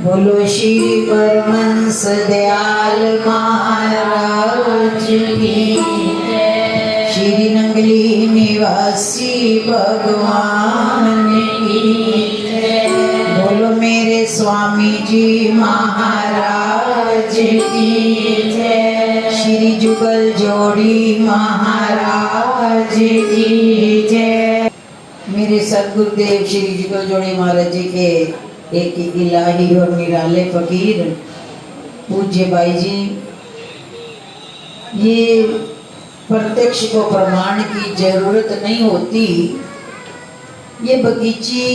बोलो श्री परमहंस दयाल महाराज की जय। श्री नंगली निवासी भगवान की जय। बोलो मेरे स्वामी जी महाराज की जय। श्री जुगल जोड़ी महाराज की जय। मेरे सदगुरुदेव श्री जुगल जोड़ी महाराज जी के एक इलाही और निराले फकीर पूज्य भाई जी, ये प्रत्यक्ष को प्रमाण की जरूरत नहीं होती। ये बगीची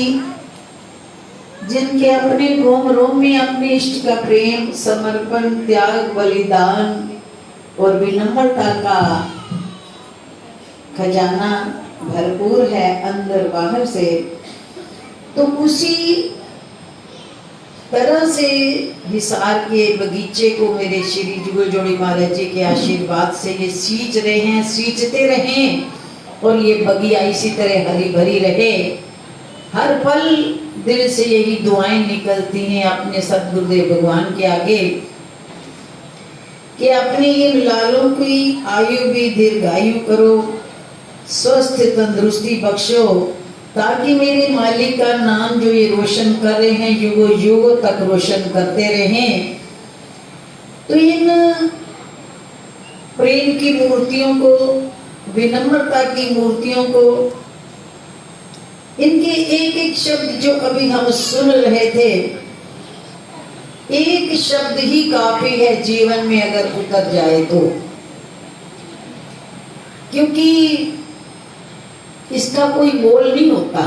जिनके अपने रोम रोम में अपने इष्ट का प्रेम, समर्पण, त्याग, बलिदान और विनम्रता का खजाना भरपूर है अंदर बाहर से, तो उसी तरह से हिसार के बगीचे को मेरे श्री जुगल जोड़ी महाराज जी के आशीर्वाद से ये सींच रहे हैं, सींचते रहें और ये बगिया इसी तरह हरी भरी रहे। हर पल दिल से यही दुआएं निकलती हैं अपने सदगुरुदेव भगवान के आगे कि अपने इन लालों की आयु भी दीर्घायु करो, स्वस्थ तंदुरुस्ती बख्शो, ताकि मेरे मालिक का नाम जो ये रोशन कर रहे हैं युगों युगों तक रोशन करते रहें। तो इन प्रेम की मूर्तियों को, विनम्रता की मूर्तियों को, इनके एक एक शब्द जो अभी हम सुन रहे थे, एक शब्द ही काफी है जीवन में अगर उतर जाए तो, क्योंकि इसका कोई मोल नहीं होता।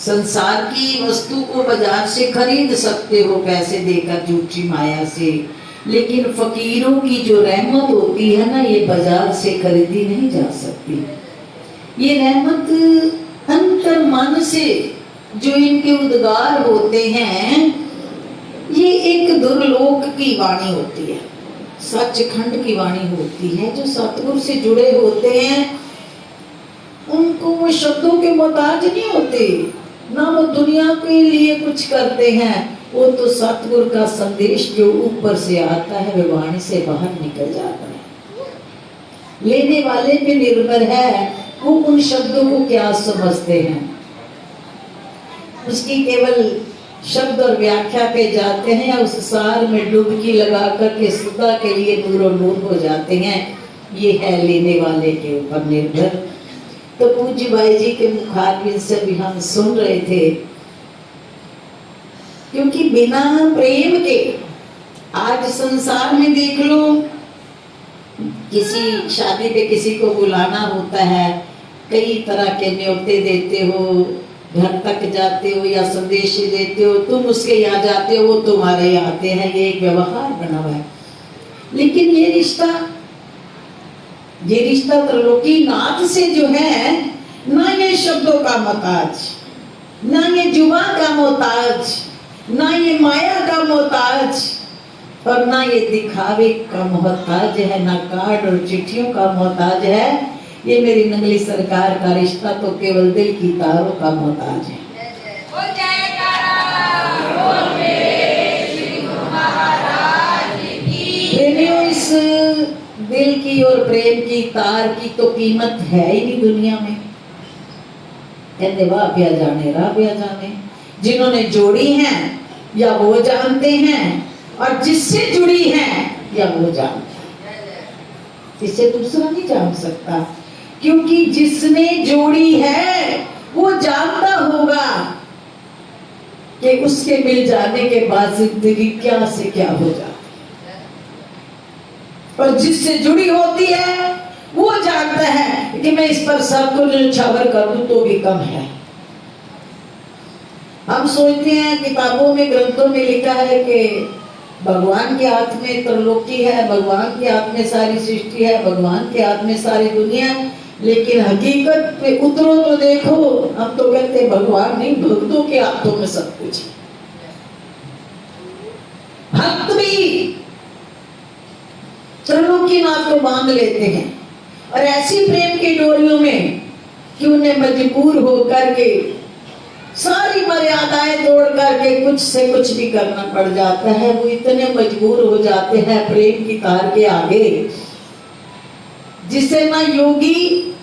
संसार की वस्तु को बाजार से खरीद सकते हो पैसे देकर झूठी माया से, लेकिन फकीरों की जो रहमत होती है ना, ये बाजार से खरीदी नहीं जा सकती। ये रहमत अंतर मन से जो इनके उद्गार होते हैं, ये एक दुर्लोक की वाणी होती है, सचखंड की वाणी होती है। जो सतगुरु से जुड़े होते हैं उनको वो शब्दों के मोहताज नहीं होते, ना वो दुनिया के लिए कुछ करते हैं। वो तो सतगुरु का संदेश जो ऊपर से आता है वे वाणी से बाहर निकल जाता है। लेने वाले पे निर्भर है वो उन शब्दों को क्या समझते हैं। उसकी केवल शब्द और व्याख्या पे जाते हैं या उस सार में डुबकी लगा करके सदा के लिए नूर और नूर हो जाते हैं। ये है लेने वाले के ऊपर निर्भर। तो पूज्य भाई जी के मुखारबिन से भी हम सुन रहे थे, क्योंकि बिना प्रेम के आज संसार में देख लो, किसी शादी पे किसी को बुलाना होता है, कई तरह के न्योते देते हो, घर तक जाते हो या संदेश देते हो, तुम उसके यहाँ जाते हो वो तुम्हारे यहाँ आते हैं, ये एक व्यवहार बना हुआ है। लेकिन ये रिश्ता त्रिलोकी नाथ से जो है, ना ये शब्दों का मोहताज, ना ये जुबां का मोहताज, ना ये माया का मोहताज, और ना ये दिखावे का मोहताज है, ना कार्ड और चिट्ठियों का मोहताज है। ये मेरी नंगली सरकार का रिश्ता तो केवल दिल की तारों का मोहताज है। इस दिल की और प्रेम की तार की तो कीमत है ही नहीं दुनिया में। कहते वाह प्या जाने राह प्या जाने, जिन्होंने जोड़ी हैं या वो जानते हैं, और जिससे जुड़ी हैं या वो जानते हैं, इससे दूसरा नहीं जान सकता। क्योंकि जिसने जोड़ी है वो जानता होगा कि उसके मिल जाने के बाद जिंदगी क्या से क्या हो जाती, और जिससे जुड़ी होती है वो जानता है कि मैं इस पर सब कुछ न्यौछावर कर दूं तो भी कम है। हम सोचते हैं किताबों में, ग्रंथों में लिखा है कि भगवान के हाथ में त्रिलोकी है, भगवान के हाथ में सारी सृष्टि है, भगवान के हाथ में सारी दुनिया है, लेकिन हकीकत पे उतरो तो देखो, हम तो कहते भगवान नहीं, भक्तों के हाथों में सब कुछ है। भक्त भी त्रिलोकी नाथ को बांध लेते हैं, और ऐसी प्रेम की डोरियों में कि उन्हें मजबूर होकर के सारी मर्यादाएं तोड़ करके कुछ से कुछ भी करना पड़ जाता है। वो इतने मजबूर हो जाते हैं प्रेम की तार के आगे, जिसे ना योगी,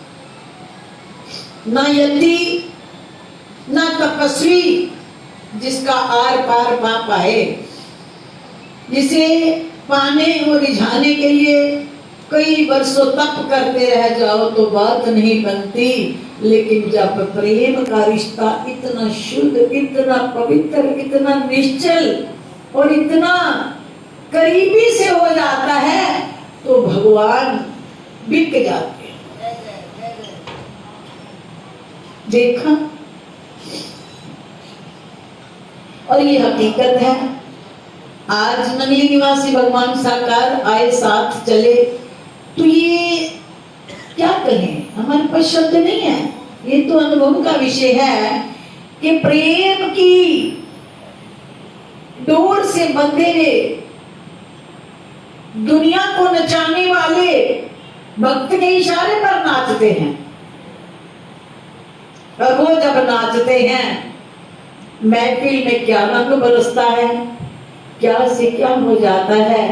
ना यति, ना तपस्वी जिसका आर पार पा पाए। जिसे पाने और रिझाने के लिए कई वर्षों तप करते रह जाओ तो बात नहीं बनती, लेकिन जब प्रेम का रिश्ता इतना शुद्ध, इतना पवित्र, इतना निश्चल और इतना करीबी से हो जाता है तो भगवान बिक जाते हैं। देखा, और ये हकीकत है। आज नंगली निवासी भगवान साकार आए, साथ चले, तो ये क्या कहें, हमारे पास शब्द नहीं है। ये तो अनुभव का विषय है कि प्रेम की डोर से बंधे हुए, दुनिया को नचाने वाले भक्त के इशारे पर नाचते हैं। और वो जब नाचते हैं, महफिल में क्या रंग बरसता है, क्या से क्या हो जाता है।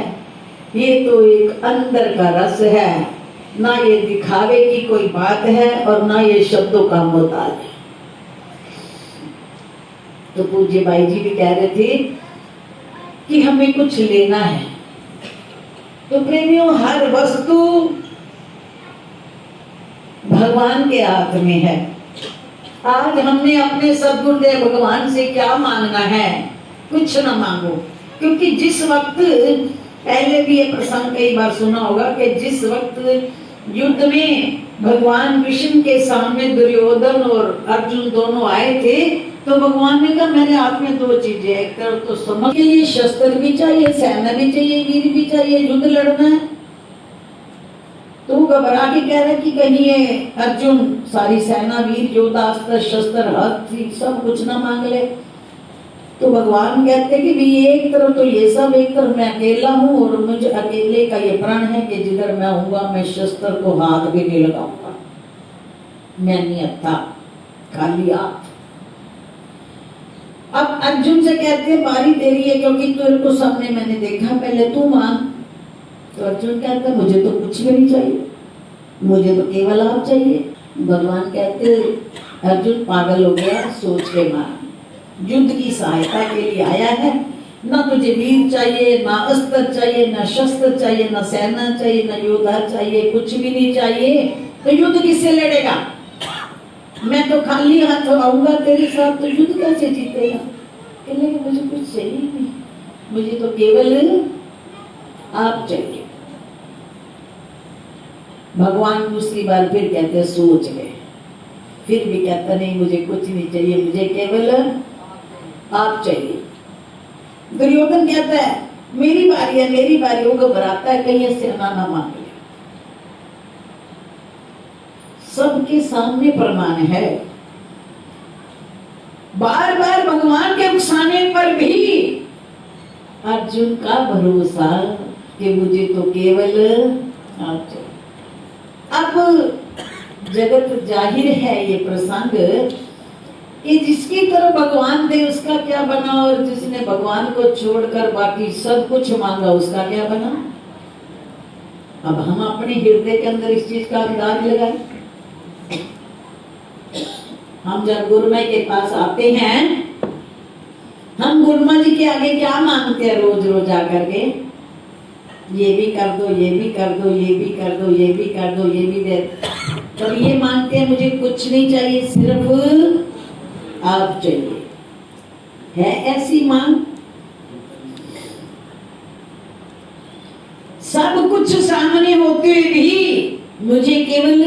ये तो एक अंदर का रस है, ना ये दिखावे की कोई बात है और ना ये शब्दों का मोहताज है। तो पूज्य भाई जी भी कह रहे थे कि हमें कुछ लेना है। तो प्रेमियों, हर वस्तु भगवान के हाथ में है। आज हमने अपने सद्गुण दे भगवान से क्या मांगना है? कुछ ना मांगो, क्योंकि जिस वक्त, पहले भी ये प्रसंग कई बार सुना होगा कि जिस वक्त युद्ध में भगवान विष्णु के सामने दुर्योधन और अर्जुन दोनों आए थे, तो भगवान ने कहा मेरे हाथ में दो चीजें, एक तरफ तो समझ के लिए शस्त्र भी चाहिए, सेना भी चाहिए, वीर भी चाहिए, युद्ध लड़ना है। तो घबरा के कह रहे कि कहीं ये अर्जुन सारी सेना, वीर, योद्धा, अस्त्र शस्त्र, हाथी सब कुछ ना मांग ले। तो भगवान कहते कि भी एक तरफ तो ये सब, एक तरफ मैं अकेला हूँ और मुझे अकेले का ये प्रण है कि जिधर मैं होऊंगा मैं शस्त्र को हाथ भी नहीं लगाऊंगा, मैं नहीं आता, खाली हाथ। अब अर्जुन से कहते बारी तेरी है, क्योंकि तेरे को सामने मैंने देखा, पहले तू मांग। तो अर्जुन कहता मुझे तो कुछ भी नहीं चाहिए, मुझे तो केवल आप चाहिए। भगवान कहते अर्जुन पागल हो गया, सोच के मांग। युद्ध की सहायता के लिए आया है, ना तुझे वीर चाहिए, ना अस्त्र चाहिए, ना शस्त्र चाहिए, ना सेना चाहिए, ना योद्धा चाहिए, कुछ भी नहीं चाहिए। तो युद्ध किससे लड़ेगा? मैं तो खाली हाथ आऊंगा तेरे साथ, तो युद्ध कैसे जीतेगा? कहने मुझे कुछ चाहिए नहीं, मुझे तो केवल आप चाहिए। भगवान दूसरी बार फिर कहते सोच ले, फिर भी कहता नहीं मुझे कुछ नहीं चाहिए, मुझे केवल आप चाहिए। दुर्योधन कहता है मेरी बारी है, मेरी बारी। वो घबराता है कहीं सेना ना मांग ले। सबके सामने प्रमाण है, बार बार भगवान के उकसाने पर भी अर्जुन का भरोसा कि मुझे तो केवल आप चाहिए। अब जगत जाहिर है ये प्रसंग कि जिसकी तरफ भगवान थे उसका क्या बना, और जिसने भगवान को छोड़कर बाकी सब कुछ मांगा उसका क्या बना। अब हम अपने हृदय के अंदर इस चीज का अंदाज लगाएं। हम जब गुरुमाई के पास आते हैं, हम गुरुमा जी के आगे क्या मांगते हैं रोज रोज आकर के? ये भी कर दो, ये भी कर दो, ये भी कर दो, ये भी कर दो, ये भी दे। तो ये मांगते हैं मुझे कुछ नहीं चाहिए, सिर्फ आप चाहिए। है ऐसी मांग? सब कुछ सामने होते हुए भी मुझे केवल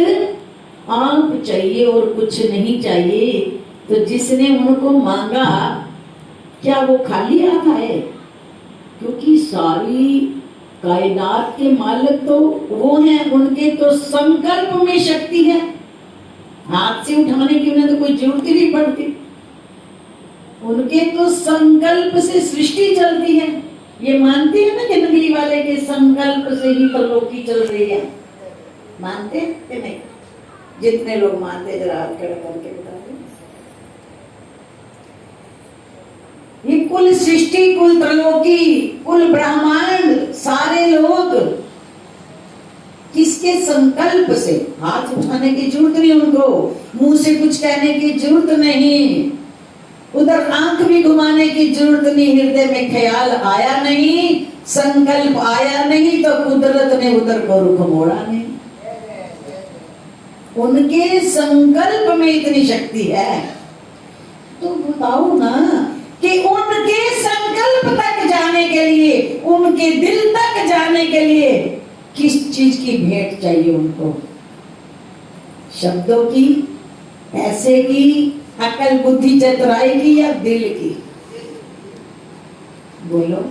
आप चाहिए और कुछ नहीं चाहिए। तो जिसने उनको मांगा क्या वो खाली हाथ आए? क्योंकि सारी कायनात के मालिक तो वो हैं, उनके तो संकल्प में शक्ति है। हाथ से उठाने की उन्हें तो कोई जरूरत ही नहीं पड़ती, उनके तो संकल्प से सृष्टि चलती है। ये मानते हैं ना कि नगली वाले के संकल्प से ही प्रलोकी चल रही है? मानते हैं कि नहीं? जितने लोग मानते जरा हाथ खड़ा करके बता दें। कुल सृष्टि, कुल त्रलोकी, कुल ब्रह्मांड, सारे लोग किसके संकल्प से? हाथ उठाने की जरूरत नहीं उनको, मुंह से कुछ कहने की जरूरत नहीं, उधर आंख भी घुमाने की जरूरत नहीं, हृदय में ख्याल आया नहीं, संकल्प आया नहीं, तो कुदरत ने उधर को रुख मोड़ा नहीं। उनके संकल्प में इतनी शक्ति है। तो बताओ ना कि उनके संकल्प तक जाने के लिए, उनके दिल तक जाने के लिए किस चीज की भेंट चाहिए उनको? शब्दों की, पैसे की, अकल बुद्धि चतुराई की, या दिल की? बोलो।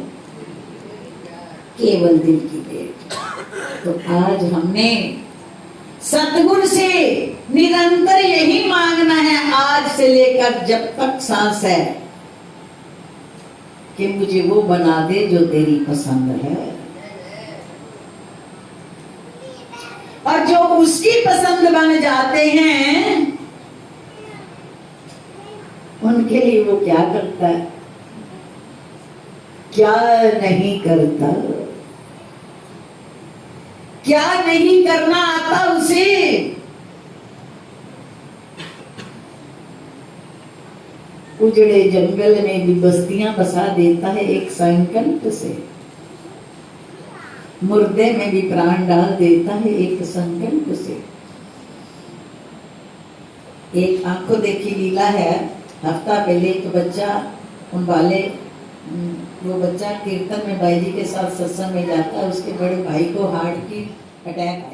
केवल दिल की भेंट। तो आज हमने सतगुरु से निरंतर यही मांगना है, आज से लेकर जब तक सांस है, कि मुझे वो बना दे जो तेरी पसंद है, और जो उसकी पसंद बन जाते हैं उनके लिए वो क्या करता है, क्या नहीं करता, क्या नहीं करना आता उसे? उजड़े जंगल में भी बस्तियां बसा देता है एक संकल्प से, मुर्दे में भी प्राण डाल देता है एक संकल्प से। एक आंखों देखी लीला है, हफ्ता पहले एक बच्चा, उन वाले वो बच्चा कीर्तन में भाई जी के साथ सत्संग में जाता है, उसके बड़े भाई को हार्ट की अटैक